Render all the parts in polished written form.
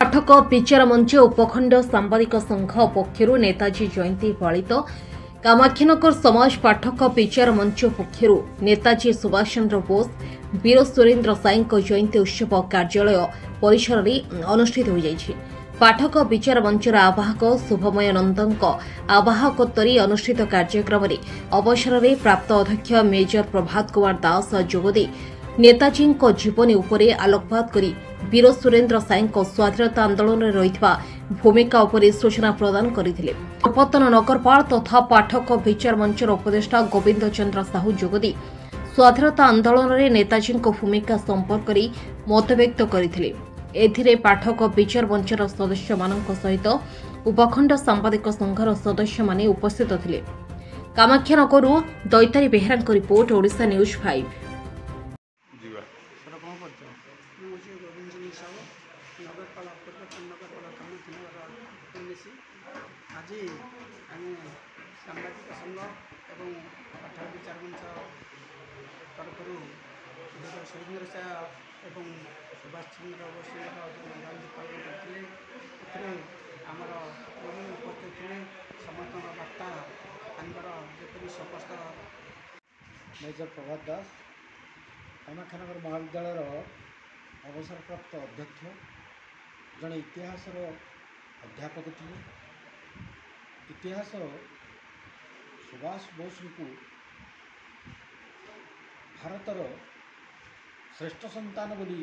पाठक विचार मंच उपखंड सांबादिक संघ पक्षर नेताजी जयंती पालित कामाक्षीनगर समाज पाठक विचार मंच पक्षर नेताजी सुभाष चंद्र बोस वीर सुरेन्द्र साई जयंती उत्सव कार्यालय परिसर में अनुष्ठित हो जाइछि। पाठक विचार मंचर आवाहक शुभमय नंदन आवाहकत्व अनुष्ठित कार्यक्रम में अवसर में प्राप्त अध्यक्ष मेजर प्रभात कुमार दास जोगदे नेताजी जीवनी उपरे आलोकपात करी वीर सुरेन्द्र साई स्वाधीनता आंदोलन में रही भूमिका उपरे सूचना प्रदान करथिले। पूर्वतन नगरपाल तथा पाठक विचार मंचर उपदेष्टा गोविंद चंद्र साहू जोगदी स्वाधीनता आंदोलन में नेताजी भूमिका संपर्क में मतव्यक्त करथिले। एथिरे पाठक विचार मंचर सदस्य मानक सहित उपखंड सांबादिक संघर सदस्य माने उपस्थित थिले। कामाक्षीनगरु दैतारी बेहेरा रिपोर्ट ओडिशा न्यूज 5। आज आम सांबादिक संघ और पाठक विचार मंच तरफ सुरेन्द्र साय और सुभाष चंद्र बोस जयंती पालन करते आमर उपस्थित थे समस्त वार्ता जपरी समस्त मेजर प्रभात दास कामाक्षीनगर महाविद्यालय अवसरप्राप्त अध्यक्ष जड़े इतिहास अध्यापक थे। इतिहास सुभाष बोस को भारतर श्रेष्ठ संतान बोली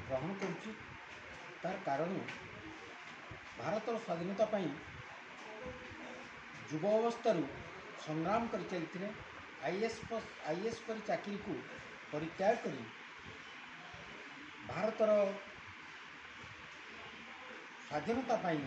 ग्रहण करुच्ची। तार कारण भारतर स्वाधीनता पाई युव अवस्था संग्राम कर चलते आईएएस पर चाकरी को परित्याग कर भारतर स्वाधीनता पाई